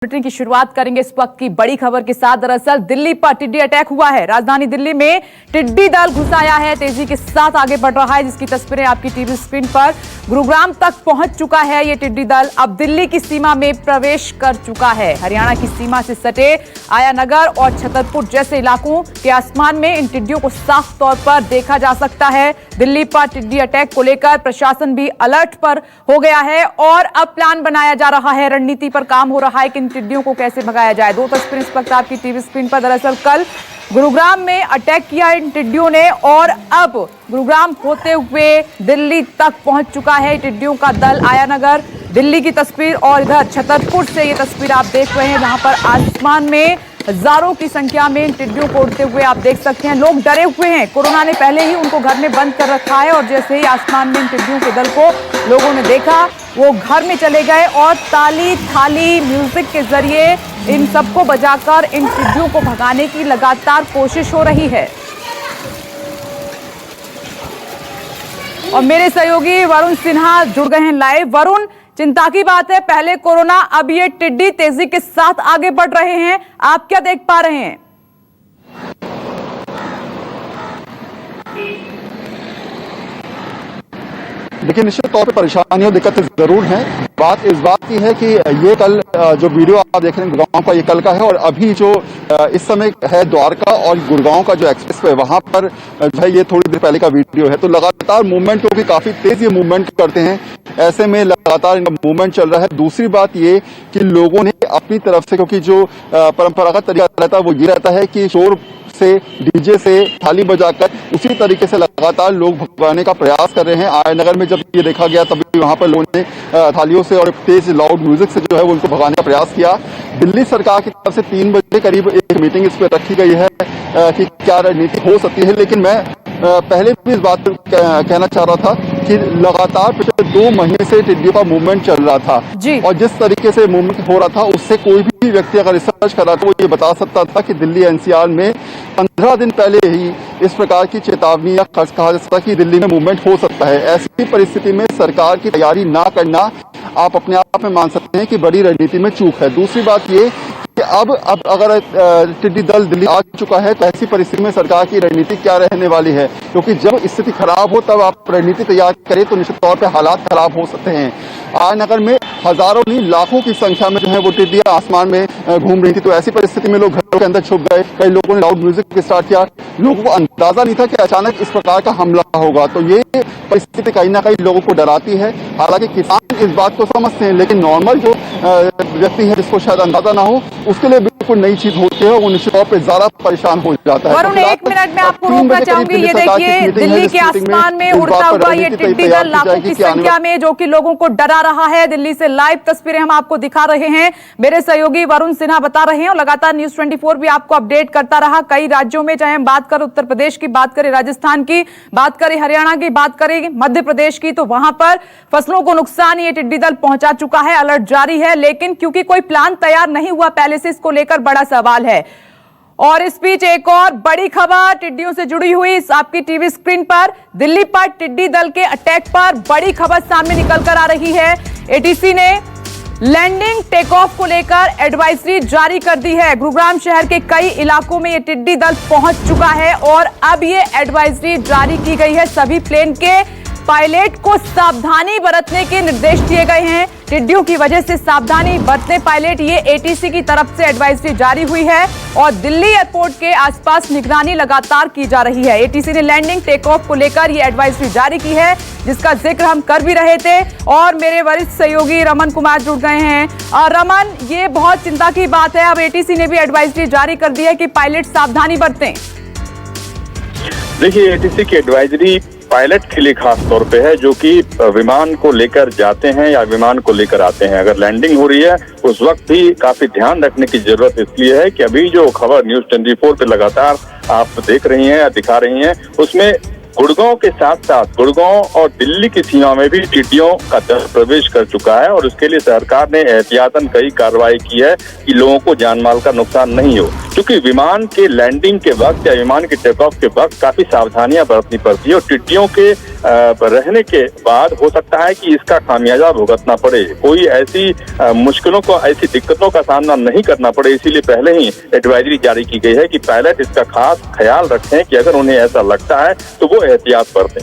Bulletin की शुरुआत करेंगे इस वक्त की बड़ी खबर के साथ। दरअसल दिल्ली पर टिड्डी अटैक हुआ है। राजधानी दिल्ली में टिड्डी दल घुस आया है, तेजी के साथ आगे बढ़ रहा है, जिसकी तस्वीरें आपकी टीवी स्क्रीन पर। गुरुग्राम तक पहुंच चुका है ये टिड्डी दल, अब दिल्ली की सीमा में प्रवेश कर चुका है। हरियाणा की सीमा से सटे आयानगर और छतरपुर जैसे इलाकों के आसमान में इन टिड्डियों को साफ तौर पर देखा जा सकता है। दिल्ली पर टिड्डी अटैक को लेकर प्रशासन भी अलर्ट पर हो गया है और अब प्लान बनाया जा रहा है, रणनीति पर काम हो रहा है कि टिड्डियों को कैसे भगाया जाए। दो तस्वीरें इस वक्त आपकी टीवी स्क्रीन पर। दरअसल कल गुरुग्राम में अटैक किया इन टिड्डियों ने और अब गुरुग्राम होते हुए दिल्ली तक पहुंच चुका है टिड्डियों का दल। आयानगर दिल्ली की तस्वीर और इधर छतरपुर से ये तस्वीर आप देख रहे हैं, जहां पर आसमान में हजारों की संख्या में इन टिड्डियों को उड़ते हुए आप देख सकते हैं। लोग डरे हुए हैं, कोरोना ने पहले ही उनको घर में बंद कर रखा है और जैसे ही आसमान में इन टिड्डियों के दल को लोगों ने देखा, वो घर में चले गए और ताली थाली म्यूजिक के जरिए इन सबको बजाकर इन टिड्डियों को भगाने की लगातार कोशिश हो रही है। और मेरे सहयोगी वरुण सिन्हा जुड़ गए हैं लाइव। वरुण, चिंता की बात है, पहले कोरोना, अब ये टिड्डी तेजी के साथ आगे बढ़ रहे हैं, आप क्या देख पा रहे हैं? देखिए, निश्चित तौर पे परेशानी और दिक्कतें जरूर हैं। बात इस बात की है कि ये कल जो वीडियो आप देख रहे हैं गुड़गांव का, ये कल का है और अभी जो इस समय है द्वारका और गुड़गांव का जो एक्सप्रेस वे, वहां पर जो है ये थोड़ी देर पहले का वीडियो है। तो लगातार मूवमेंट, क्योंकि काफी तेज ये मूवमेंट करते हैं, ऐसे में लगातार इनका मूवमेंट चल रहा है। दूसरी बात ये कि लोगों ने अपनी तरफ से, क्योंकि जो परंपरागत तरीका रहता है वो ये रहता है कि शोर से, डीजे से थाली बजाकर उसी तरीके से लगातार लोग भगाने का प्रयास कर रहे हैं। आयनगर में जब ये देखा गया तभी वहां पर लोगों ने थालियों से और तेज लाउड म्यूजिक से जो है वो उनको भगाने का प्रयास किया। दिल्ली सरकार की तरफ से 3 बजे करीब एक मीटिंग इस पर रखी गई है कि क्या रणनीति हो सकती है, लेकिन मैं पहले भी इस बात कहना चाह रहा था कि लगातार पिछले 2 महीने से टिड्डियों का मूवमेंट चल रहा था और जिस तरीके से मूवमेंट हो रहा था उससे कोई भी व्यक्ति अगर रिसर्च कर रहा था वो ये बता सकता था कि दिल्ली एनसीआर में 15 दिन पहले ही इस प्रकार की चेतावनी या खर्च कहा जा सकता कि दिल्ली में मूवमेंट हो सकता है। ऐसी परिस्थिति में सरकार की तैयारी ना करना आप अपने आप में मान सकते हैं कि बड़ी रणनीति में चूक है। दूसरी बात ये कि अब अगर टिड्डी दल दिल्ली आ चुका है तो ऐसी परिस्थिति में सरकार की रणनीति क्या रहने वाली है, क्योंकि जब स्थिति खराब हो तब आप रणनीति तैयार करें तो निश्चित तौर पे हालात खराब हो सकते हैं। आयनगर में हजारों नहीं लाखों की संख्या में जो है वो टिड्डियां आसमान में घूम रही थी, तो ऐसी परिस्थिति में लोग घरों के अंदर छुप गए। कई लोगों ने लाउड म्यूजिक स्टार्ट किया, लोगों को अंदाजा नहीं था कि अचानक इस प्रकार का हमला होगा। तो ये परिस्थिति कहीं ना कहीं लोगों को डराती है। हालांकि किसान इस बात को समझते हैं, लेकिन नॉर्मल जो व्यक्ति है जिसको शायद अंदाजा ना हो, उसके लिए बिल्कुल नई चीज होती है, वो निश्चित तौर पर ज्यादा परेशान हो जाता है। वरुण, 1 मिनट में आपको रोकना चाहूंगी। ये देखिए, दिल्ली के आसमान में उड़ता हुआ ये टिड्डी दल लाखों की संख्या में जो कि लोगों को डरा रहा है। दिल्ली से लाइव तस्वीरें हम आपको दिखा रहे हैं, मेरे सहयोगी वरुण सिन्हा बता रहे हैं और लगातार न्यूज़ 24 भी आपको अपडेट करता रहा। कई राज्यों में, चाहे हम बात करें उत्तर प्रदेश की, बात करें राजस्थान की, बात करें हरियाणा की, बात करें मध्य प्रदेश की, तो वहां पर फसलों को नुकसान ये टिड्डी दल पहुंचा चुका है। अलर्ट जारी है, लेकिन क्योंकि कोई प्लान तैयार नहीं हुआ पहले से, इसको लेकर बड़ा सवाल है। और इस बीच एक और बड़ी खबर टिड्डियों से जुड़ी हुई इस आपकी टीवी स्क्रीन पर। दिल्ली पर टिड्डी दल के अटैक पर बड़ी खबर सामने निकल कर आ रही है। एटीसी ने लैंडिंग टेक ऑफ को लेकर एडवाइजरी जारी कर दी है। गुरुग्राम शहर के कई इलाकों में ये टिड्डी दल पहुंच चुका है और अब ये एडवाइजरी जारी की गई है। सभी प्लेन के पायलट को सावधानी बरतने के निर्देश दिए गए हैं। टिड्डियों की वजह से सावधानी बरतने पायलट, ये एटीसी की तरफ से एडवाइजरी जारी हुई है और दिल्ली एयरपोर्ट के आसपास निगरानी लगातार की जा रही है। एटीसी ने लैंडिंग टेक ऑफ को लेकर ये एडवाइजरी जारी की है, जिसका जिक्र हम कर भी रहे थे और मेरे वरिष्ठ सहयोगी रमन कुमार जुड़ गए हैं। और रमन, ये बहुत चिंता की बात है, अब एटीसी ने भी एडवाइजरी जारी कर दी है कि पायलट सावधानी बरतें। देखिए, एटीसी की एडवाइजरी पायलट के लिए खास तौर पे है, जो कि विमान को लेकर जाते हैं या विमान को लेकर आते हैं। अगर लैंडिंग हो रही है उस वक्त भी काफी ध्यान रखने की जरूरत इसलिए है कि अभी जो खबर न्यूज़ 24 पे लगातार आप देख रही हैं या दिखा रही हैं, उसमें गुड़गांव के साथ साथ गुड़गांव और दिल्ली की सीमा में भी टिड्डियों का दल प्रवेश कर चुका है और उसके लिए सरकार ने एहतियातन कई कार्रवाई की है कि लोगों को जान माल का नुकसान नहीं हो। क्योंकि विमान के लैंडिंग के वक्त या विमान के टेक ऑफ के वक्त काफी सावधानियां बरतनी पड़ती है और टिड्डियों के रहने के बाद हो सकता है कि इसका खामियाजा भुगतना पड़े, कोई ऐसी मुश्किलों को, ऐसी दिक्कतों का सामना नहीं करना पड़े। इसीलिए पहले ही एडवाइजरी जारी की गई है कि पायलट इसका खास ख्याल रखें कि अगर उन्हें ऐसा लगता है तो वो एहतियात बरतें।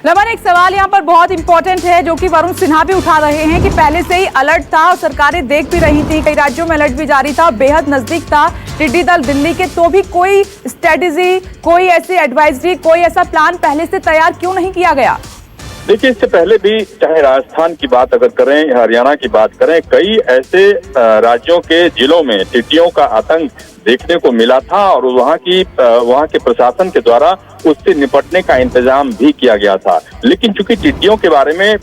रमन, एक सवाल यहाँ पर बहुत इंपॉर्टेंट है जो कि वरुण सिन्हा भी उठा रहे हैं कि पहले से ही अलर्ट था और सरकारें देख भी रही थी, कई राज्यों में अलर्ट भी जारी था, बेहद नजदीक था टिड्डी दल दिल्ली के, तो भी कोई स्ट्रेटेजी, कोई ऐसी एडवाइजरी, कोई ऐसा प्लान पहले से तैयार क्यों नहीं किया गया? देखिए, इससे पहले भी चाहे राजस्थान की बात अगर करें या हरियाणा की बात करें, कई ऐसे राज्यों के जिलों में टिड्डियों का आतंक देखने को मिला था और वहाँ के प्रशासन के द्वारा उससे निपटने का इंतजाम भी किया गया था। लेकिन चूंकि टिड्डियों के बारे में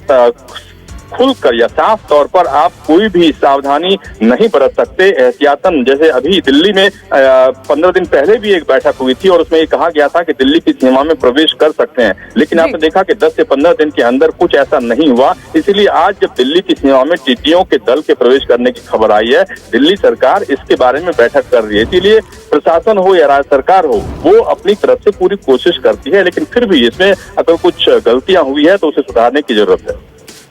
खुलकर या साफ तौर पर आप कोई भी सावधानी नहीं बरत सकते एहतियातन, जैसे अभी दिल्ली में 15 दिन पहले भी एक बैठक हुई थी और उसमें ये कहा गया था कि दिल्ली की सीमा में प्रवेश कर सकते हैं, लेकिन आपने देखा कि 10 से 15 दिन के अंदर कुछ ऐसा नहीं हुआ। इसीलिए आज जब दिल्ली की सीमा में टिड्डियों के दल के प्रवेश करने की खबर आई है, दिल्ली सरकार इसके बारे में बैठक कर रही है। इसीलिए प्रशासन हो या राज्य सरकार हो, वो अपनी तरफ से पूरी कोशिश करती है, लेकिन फिर भी इसमें अगर कुछ गलतियां हुई है तो उसे सुधारने की जरूरत है।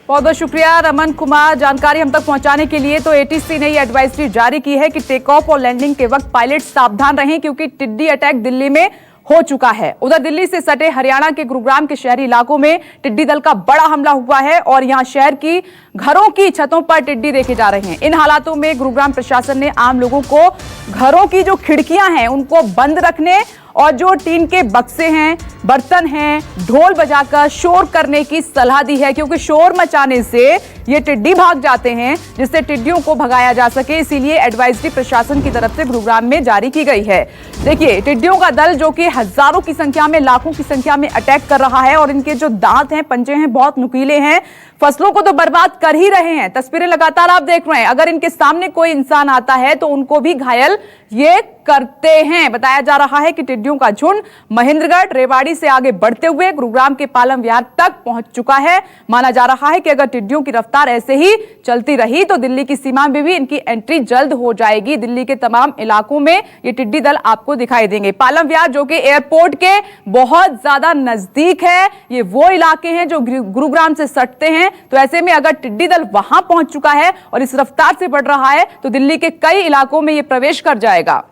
बहुत बहुत शुक्रिया रमन कुमार, जानकारी हम तक पहुंचाने के लिए। तो एटीसी ने ये एडवाइजरी जारी की है कि टेक ऑफ और लैंडिंग के वक्त पायलट सावधान रहें क्योंकि टिड्डी अटैक दिल्ली में हो चुका है। उधर दिल्ली से सटे हरियाणा के गुरुग्राम के शहरी इलाकों में टिड्डी दल का बड़ा हमला हुआ है और यहां शहर की घरों की छतों पर टिड्डी देखे जा रहे हैं। इन हालातों में गुरुग्राम प्रशासन ने आम लोगों को घरों की जो खिड़कियां हैं उनको बंद रखने और जो टीन के बक्से हैं, बर्तन हैं, ढोल बजाकर शोर करने की सलाह दी है क्योंकि शोर मचाने से ये टिड्डी भाग जाते हैं, जिससे टिड्डियों को भगाया जा सके। इसीलिए एडवाइजरी प्रशासन की तरफ से गुरुग्राम में जारी की गई है। देखिए, टिड्डियों का दल जो कि हजारों की संख्या में, लाखों की संख्या में अटैक कर रहा है और इनके जो दांत हैं, पंजे हैं, बहुत नुकीले हैं, फसलों को तो बर्बाद कर ही रहे हैं। तस्वीरें लगातार आप देख रहे हैं, अगर इनके सामने कोई इंसान आता है तो उनको भी घायल ये करते हैं। बताया जा रहा है कि टिड्डियों का झुंड महेंद्रगढ़, रेवाड़ी से आगे बढ़ते हुए गुरुग्राम के पालम विहार तक पहुंच चुका है। माना जा रहा है कि अगर टिड्डियों की रफ्तार ऐसे ही चलती रही तो दिल्ली की सीमा में भी इनकी एंट्री जल्द हो जाएगी। दिल्ली के तमाम इलाकों में ये टिड्डी दल आपको दिखाई देंगे। पालम विहार जो कि एयरपोर्ट के बहुत ज्यादा नजदीक है, ये वो इलाके हैं जो गुरुग्राम से सटते हैं, तो ऐसे में अगर टिड्डी दल वहां पहुंच चुका है और इस रफ्तार से बढ़ रहा है तो दिल्ली के कई इलाकों में ये प्रवेश कर जाएगा।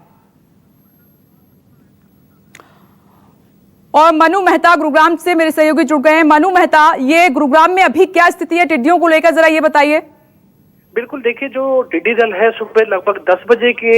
और मनु मेहता गुरुग्राम से मेरे सहयोगी जुड़ गए हैं। मनु मेहता, ये गुरुग्राम में अभी क्या स्थिति है टिड्डियों को लेकर, जरा ये बताइए। बिल्कुल, देखिए, जो टिड्डी दल है सुबह लगभग 10 बजे के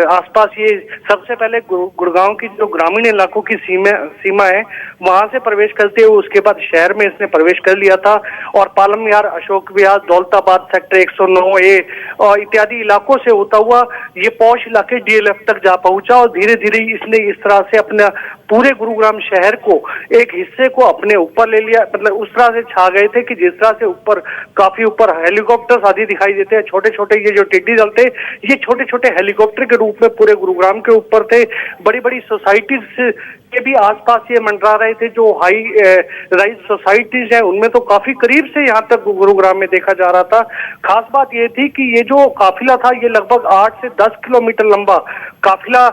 आसपास ये सबसे पहले गुड़गांव की जो ग्रामीण इलाकों की सीमा है वहां से प्रवेश करते हुए उसके बाद शहर में इसने प्रवेश कर लिया था और पालम विहार, अशोक विहार, दौलताबाद सेक्टर 109A और इत्यादि इलाकों से होता हुआ ये पौष इलाके DLF तक जा पहुंचा और धीरे धीरे इसने इस तरह से अपना पूरे गुरुग्राम शहर को एक हिस्से को अपने ऊपर ले लिया। मतलब उस तरह से छा गए थे कि जिस तरह से ऊपर, काफी ऊपर हेलीकॉप्टर आदि दिखाई देते हैं। छोटे छोटे ये जो टिड्डी दल थे ये छोटे छोटे हेलीकॉप्टर के रूप में पूरे गुरुग्राम के ऊपर थे। बड़ी बड़ी सोसाइटीज के भी आसपास ये मंडरा रहे थे। जो हाई राइज सोसाइटीज हैं उनमें तो काफी करीब से यहाँ तक गुरुग्राम में देखा जा रहा था। खास बात ये थी कि ये जो काफिला था ये लगभग 8 से 10 किलोमीटर लंबा काफिला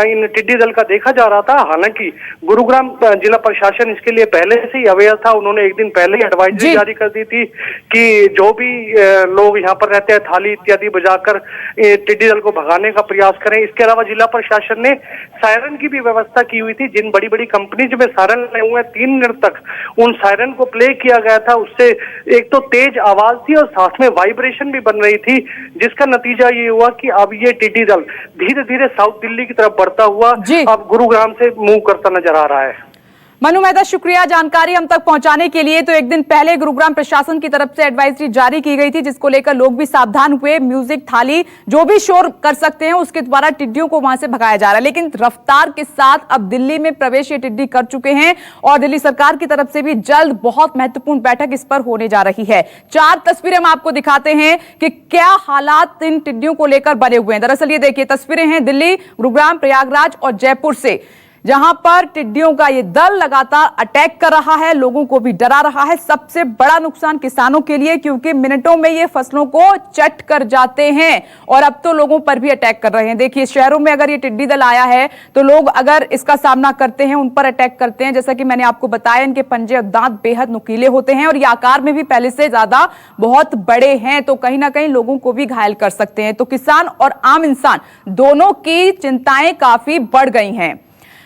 इन टिड्डी दल का देखा जा रहा था। हालांकि गुरुग्राम जिला प्रशासन इसके लिए पहले से ही अवेयर था। उन्होंने एक दिन पहले ही एडवाइजरी जारी कर दी थी कि जो भी लोग यहाँ पर रहते हैं थाली इत्यादि बजाकर टिड्डी दल को भगाने का प्रयास करें। इसके अलावा जिला प्रशासन ने सायरन की भी व्यवस्था की हुई थी। जिन बड़ी बड़ी कंपनीज में सायरन लगे हुए 3 मिनट तक उन सायरन को प्ले किया गया था। उससे एक तो तेज आवाज थी और साथ में वाइब्रेशन भी बन रही थी, जिसका नतीजा ये हुआ कि अब ये टिड्डी दल धीरे धीरे साउथ दिल्ली की तरफ बढ़ता हुआ अब गुरुग्राम से मूव करता नजर आ रहा है। मनु मेहता, शुक्रिया जानकारी हम तक पहुंचाने के लिए। तो एक दिन पहले गुरुग्राम प्रशासन की तरफ से एडवाइजरी जारी की गई थी जिसको लेकर लोग भी सावधान हुए। म्यूजिक, थाली, जो भी शोर कर सकते हैं उसके द्वारा टिड्डियों को वहां से भगाया जा रहा है। लेकिन रफ्तार के साथ अब दिल्ली में प्रवेश ये टिड्डी कर चुके हैं और दिल्ली सरकार की तरफ से भी जल्द बहुत महत्वपूर्ण बैठक इस पर होने जा रही है। 4 तस्वीरें हम आपको दिखाते हैं कि क्या हालात इन टिड्डियों को लेकर बने हुए हैं। दरअसल ये देखिए तस्वीरें हैं दिल्ली, गुरुग्राम, प्रयागराज और जयपुर से। जहां पर टिड्डियों का ये दल लगातार अटैक कर रहा है, लोगों को भी डरा रहा है। सबसे बड़ा नुकसान किसानों के लिए, क्योंकि मिनटों में ये फसलों को चट कर जाते हैं और अब तो लोगों पर भी अटैक कर रहे हैं। देखिए, शहरों में अगर ये टिड्डी दल आया है तो लोग अगर इसका सामना करते हैं, उन पर अटैक करते हैं। जैसा कि मैंने आपको बताया, इनके पंजे और दांत बेहद नुकीले होते हैं और ये आकार में भी पहले से ज्यादा बहुत बड़े हैं, तो कहीं ना कहीं लोगों को भी घायल कर सकते हैं। तो किसान और आम इंसान दोनों की चिंताएं काफी बढ़ गई हैं।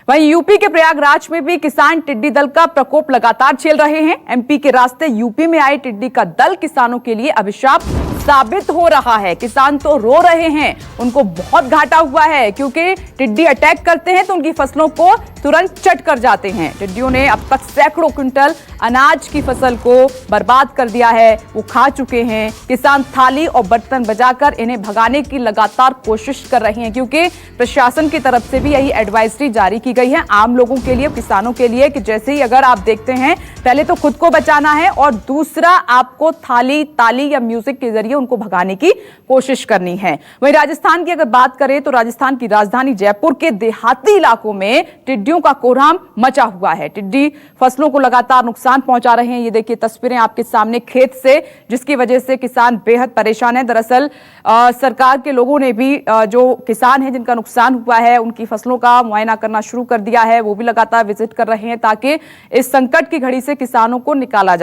वहीं यूपी के प्रयागराज में भी किसान टिड्डी दल का प्रकोप लगातार झेल रहे हैं। एमपी के रास्ते यूपी में आए टिड्डी का दल किसानों के लिए अभिशाप साबित हो रहा है। किसान तो रो रहे हैं, उनको बहुत घाटा हुआ है, क्योंकि टिड्डी अटैक करते हैं तो उनकी फसलों को तुरंत चट कर जाते हैं। टिड्डियों ने अब तक सैकड़ों क्विंटल अनाज की फसल को बर्बाद कर दिया है, वो खा चुके हैं। किसान थाली और बर्तन बजाकर इन्हें भगाने की लगातार कोशिश कर रहे हैं, क्योंकि प्रशासन की तरफ से भी यही एडवाइजरी जारी की गई है आम लोगों के लिए, किसानों के लिए, कि जैसे ही अगर आप देखते हैं, पहले तो खुद को बचाना है और दूसरा आपको थाली, ताली या म्यूजिक के जरिए उनको भगाने की कोशिश करनी है। वहीं राजस्थान की अगर बात करें तो राजस्थान की राजधानी जयपुर के देहाती इलाकों में टिड्डियों का कोहराम मचा हुआ है। टिड्डी फसलों को लगातार नुकसान पहुंचा रहे हैं। ये देखिए तस्वीरें आपके सामने खेत से, जिसकी वजह से किसान बेहद परेशान है। दरअसल सरकार के लोगों ने भी जो किसान हैं जिनका नुकसान हुआ है, उनकी फसलों का मुआयना करना शुरू कर दिया है। वो भी लगातार विजिट कर रहे हैं ताकि इस संकट की घड़ी से किसानों को निकाला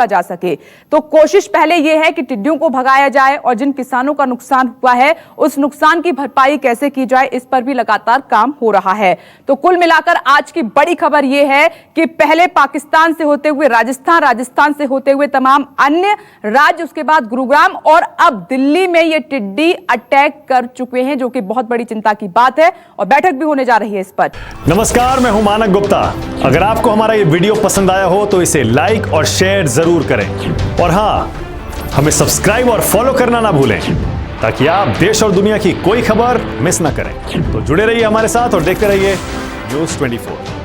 जा सके। तो कोशिश पहले यह है कि टिड्डियों को भगाया जाए और जिन किसानों का नुकसान हुआ है उस नुकसान की भरपाई कैसे की जाए, इस पर भी लगातार काम हो रहा है। तो कुल मिलाकर आज की बड़ी खबर यह है कि पहले पाकिस्तान से होते हुए राजस्थान, राजस्थान से होते हुए तमाम अन्य राज्य, उसके बाद गुरुग्राम और अब दिल्ली में ये टिड्डी अटैक कर चुके हैं, जो कि बहुत बड़ी चिंता की बात है और बैठक भी होने जा रही है इस पर। नमस्कार, मैं हूं मानक गुप्ता। अगर आपको हमारा ये वीडियो पसंद आया हो तो इसे लाइक और शेयर जरूर करें और हां, हमें सब्सक्राइब और फॉलो करना ना भूलें ताकि आप देश और दुनिया की कोई खबर मिस ना करें। तो जुड़े रहिए हमारे साथ और देखते रहिए न्यूज़ 24।